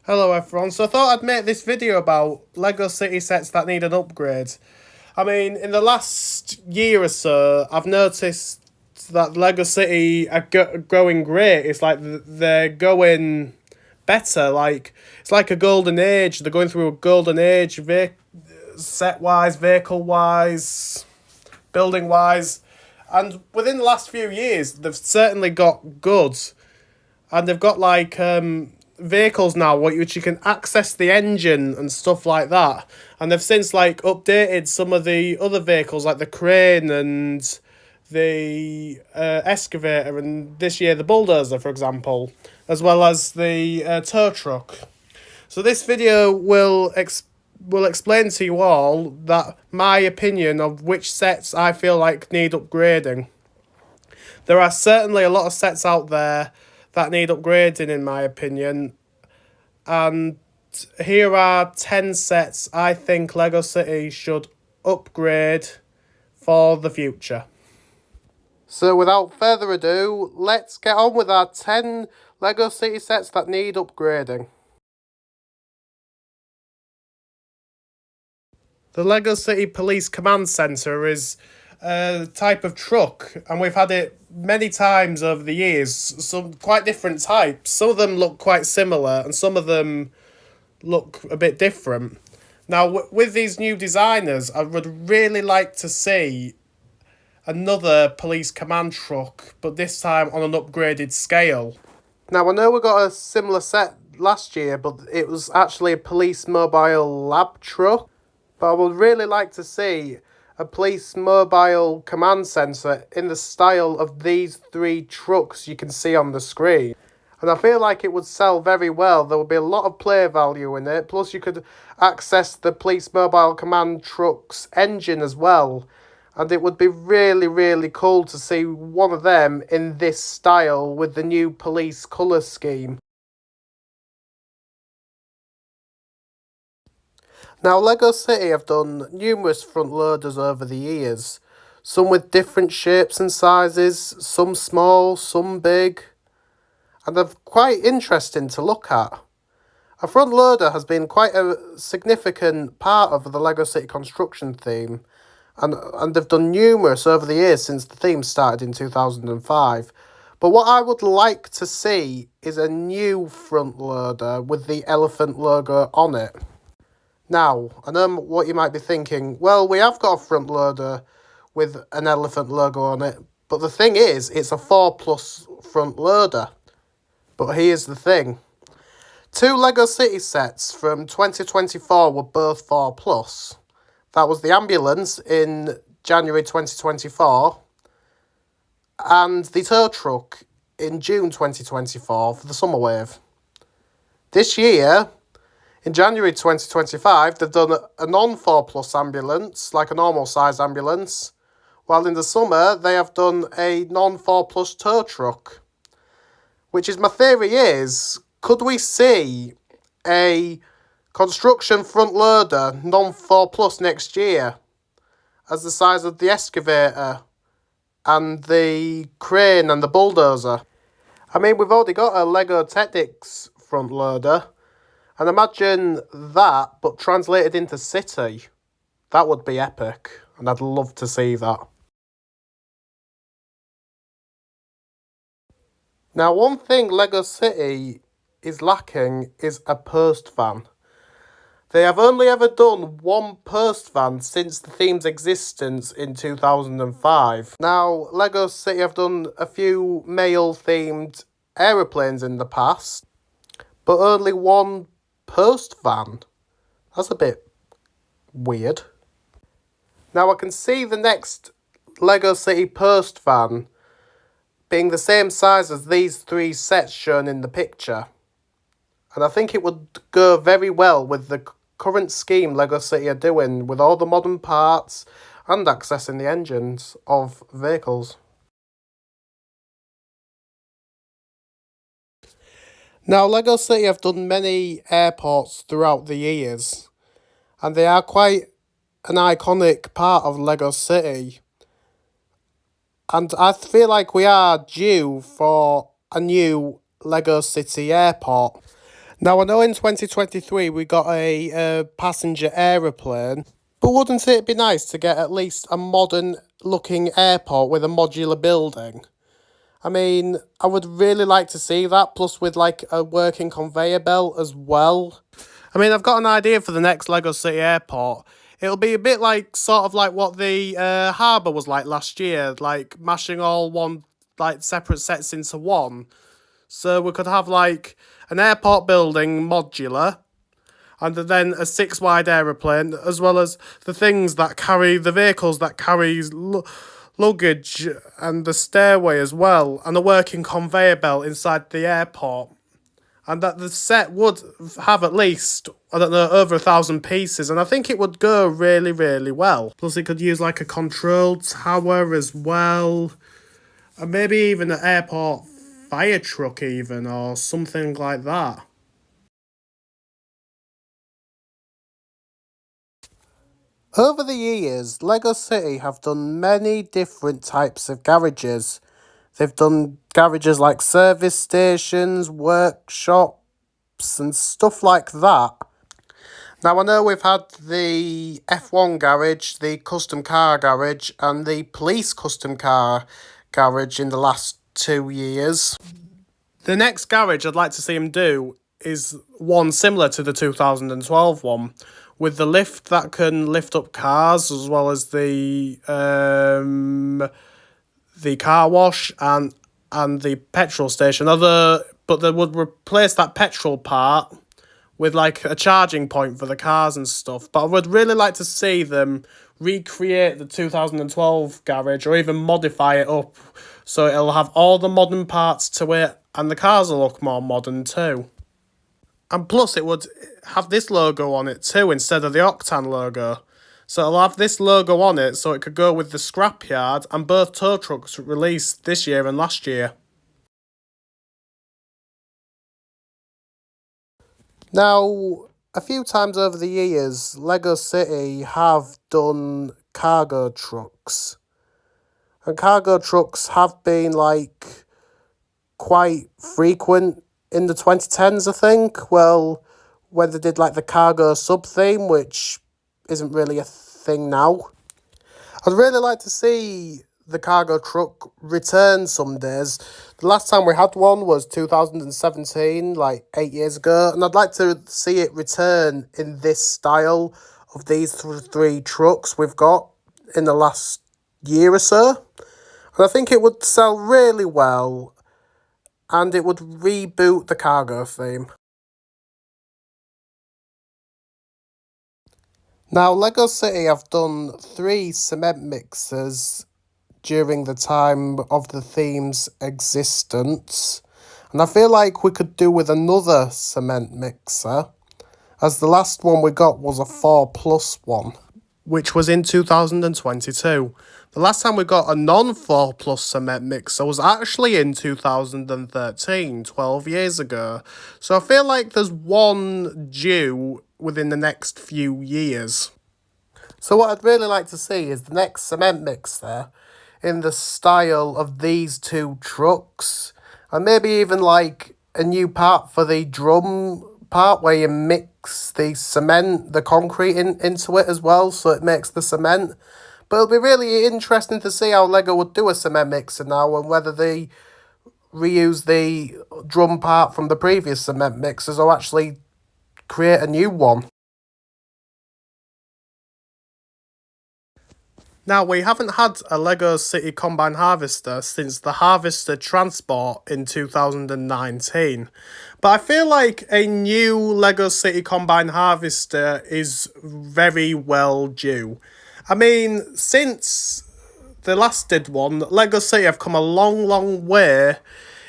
Hello everyone, so I thought I'd make this video about LEGO City sets that need an upgrade. I mean, in the last year or so, I've noticed that LEGO City are growing great. It's like they're going better, like, it's like a golden age. They're going through a golden age, set-wise, vehicle-wise, building-wise. And within the last few years, they've certainly got good. And they've got like vehicles now which you can access the engine and stuff like that. And they've since like updated some of the other vehicles like the crane and the excavator, and this year the bulldozer, for example, as well as the tow truck. So this video will explain to you all that my opinion of which sets I feel like need upgrading. There are certainly a lot of sets out there that need upgrading, in my opinion. And here are 10 sets I think LEGO City should upgrade for the future. So without further ado, let's get on with our 10 LEGO City sets that need upgrading. The LEGO City Police Command Centre is a type of truck, and we've had it many times over the years. Some quite different types. Some of them look quite similar, and some of them look a bit different. Now, with these new designers, I would really like to see another police command truck, but this time on an upgraded scale. Now, I know we got a similar set last year, but it was actually a police mobile lab truck. But I would really like to see a police mobile command centre in the style of these three trucks you can see on the screen. And I feel like it would sell very well. There would be a lot of play value in it. Plus you could access the police mobile command truck's engine as well. And it would be really, really cool to see one of them in this style with the new police colour scheme. Now, LEGO City have done numerous front loaders over the years, some with different shapes and sizes, some small, some big, and they're quite interesting to look at. A front loader has been quite a significant part of the LEGO City construction theme, and they've done numerous over the years since the theme started in 2005. But what I would like to see is a new front loader with the elephant logo on it. Now, I know what you might be thinking. Well, we have got a front loader with an elephant logo on it, but the thing is, it's a 4+ front loader. But here's the thing. 2 LEGO City sets from 2024 were both 4+. That was the ambulance in January 2024 and the tow truck in June 2024 for the summer wave. This year, in January 2025, they've done a non-4+ ambulance, like a normal size ambulance, while in the summer they have done a non-4+ tow truck. Which is, my theory is, could we see a construction front loader non-4+ next year as the size of the excavator and the crane and the bulldozer? I mean, we've already got a LEGO Technics front loader. And imagine that, but translated into city. That would be epic, and I'd love to see that. Now, one thing LEGO City is lacking is a post van. They have only ever done one post van since the theme's existence in 2005. Now, LEGO City have done a few male-themed aeroplanes in the past, but only one post van. That's a bit weird. Now I can see the next LEGO City post van being the same size as these 3 sets shown in the picture. And I think it would go very well with the current scheme LEGO City are doing with all the modern parts and accessing the engines of vehicles. Now, LEGO City have done many airports throughout the years, and they are quite an iconic part of LEGO City. And I feel like we are due for a new LEGO City airport. Now, I know in 2023 we got a passenger aeroplane, but wouldn't it be nice to get at least a modern looking airport with a modular building? I mean, I would really like to see that, plus with like a working conveyor belt as well. I mean, I've got an idea for the next Lego City airport. It'll be a bit like, sort of like what the harbour was like last year, like mashing all one, like separate sets into one. So we could have like an airport building modular, and then a six wide aeroplane, as well as the things that carry the vehicles that carry luggage and the stairway as well, and a working conveyor belt inside the airport. And that the set would have at least, I don't know, over 1,000 pieces, and I think it would go really, really well. Plus, it could use like a control tower as well, and maybe even an airport fire truck, even, or something like that. Over the years, Lego City have done many different types of garages. They've done garages like service stations, workshops, and stuff like that. Now, I know we've had the F1 garage, the custom car garage, and the police custom car garage in the last 2 years. The next garage I'd like to see him do is one similar to the 2012 one, with the lift that can lift up cars, as well as the car wash and the petrol station. But they would replace that petrol part with like a charging point for the cars and stuff. But I would really like to see them recreate the 2012 garage, or even modify it up so it'll have all the modern parts to it, and the cars will look more modern too. And plus, it would have this logo on it too instead of the Octan logo. So it'll have this logo on it so it could go with the scrapyard and both tow trucks released this year and last year. Now, a few times over the years, Lego City have done cargo trucks. And cargo trucks have been like quite frequent in the 2010s, I think. Well, when they did like the cargo sub theme, which isn't really a thing now. I'd really like to see the cargo truck return some days. The last time we had one was 2017, like 8 years ago, and I'd like to see it return in this style of these three trucks we've got in the last year or so. And I think it would sell really well, and it would reboot the cargo theme. Now, Lego City have done 3 cement mixers during the time of the theme's existence, and I feel like we could do with another cement mixer, as the last one we got was a 4 plus one, which was in 2022. The last time we got a non-4 plus cement mixer was actually in 2013, 12 years ago. So I feel like there's one due within the next few years. So what I'd really like to see is the next cement mixer in the style of these two trucks, and maybe even like a new part for the drum part where you mix the cement, the concrete into it as well, so it makes the cement. But it'll be really interesting to see how Lego would do a cement mixer now, and whether they reuse the drum part from the previous cement mixers or actually create a new one. Now, we haven't had a Lego City Combine Harvester since the Harvester Transport in 2019. But I feel like a new Lego City Combine Harvester is very well due. I mean, since the last did one, Lego City have come a long, long way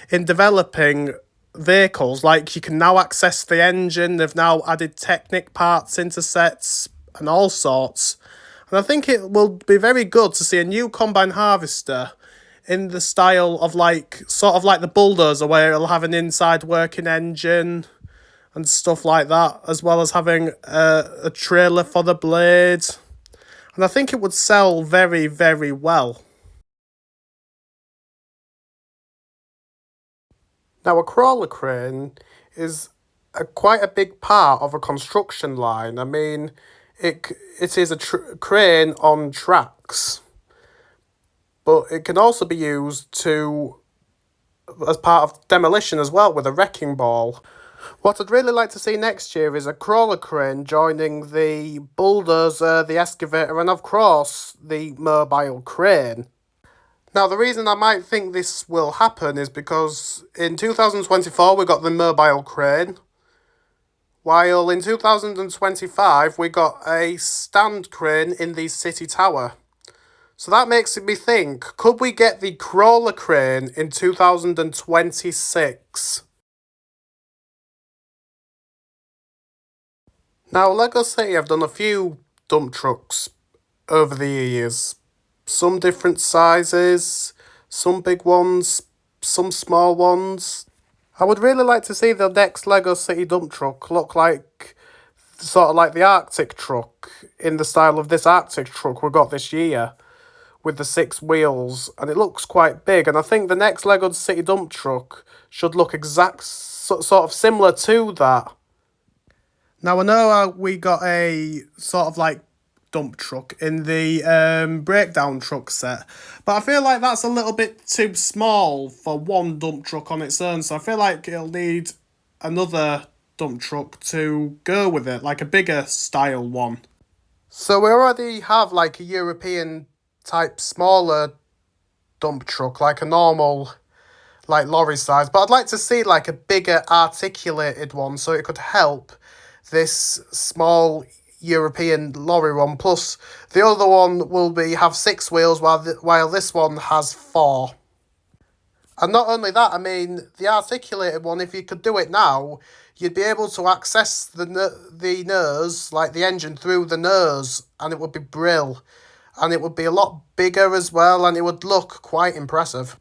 in developing vehicles. Like, you can now access the engine, they've now added Technic parts into sets and all sorts. And I think it will be very good to see a new combine harvester in the style of like, sort of like the bulldozer, where it'll have an inside working engine and stuff like that, as well as having a trailer for the blade. And I think it would sell very, very well. Now, a crawler crane is quite a big part of a construction line. I mean, it is a crane on tracks, but it can also be used as part of demolition as well with a wrecking ball. What I'd really like to see next year is a crawler crane joining the bulldozer, the excavator, and of course the mobile crane. Now, the reason I might think this will happen is because in 2024 we got the mobile crane, while in 2025 we got a stand crane in the city tower. So that makes me think, could we get the crawler crane in 2026? Now, Lego City have done a few dump trucks over the years. Some different sizes, some big ones, some small ones. I would really like to see the next Lego City dump truck look like, sort of like the Arctic truck, in the style of this Arctic truck we got this year, with the 6 wheels, and it looks quite big, and I think the next Lego City dump truck should look sort of similar to that. Now, I know we got a sort of like dump truck in the breakdown truck set, but I feel like that's a little bit too small for one dump truck on its own, so I feel like it'll need another dump truck to go with it, like a bigger style one. So we already have like a European type smaller dump truck, like a normal like lorry size, but I'd like to see like a bigger articulated one so it could help this small European lorry one. Plus, the other one will have 6 wheels, while this one has 4. And not only that, I mean, the articulated one, if you could do it now, you'd be able to access the nose, like the engine, through the nose, and it would be brill. And it would be a lot bigger as well, and it would look quite impressive.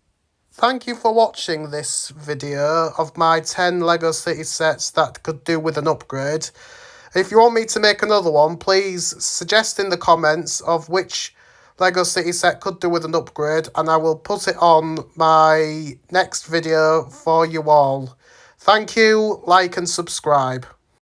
Thank you for watching this video of my 10 Lego City sets that could do with an upgrade. If you want me to make another one, please suggest in the comments of which Lego City set could do with an upgrade, and I will put it on my next video for you all. Thank you, like and subscribe.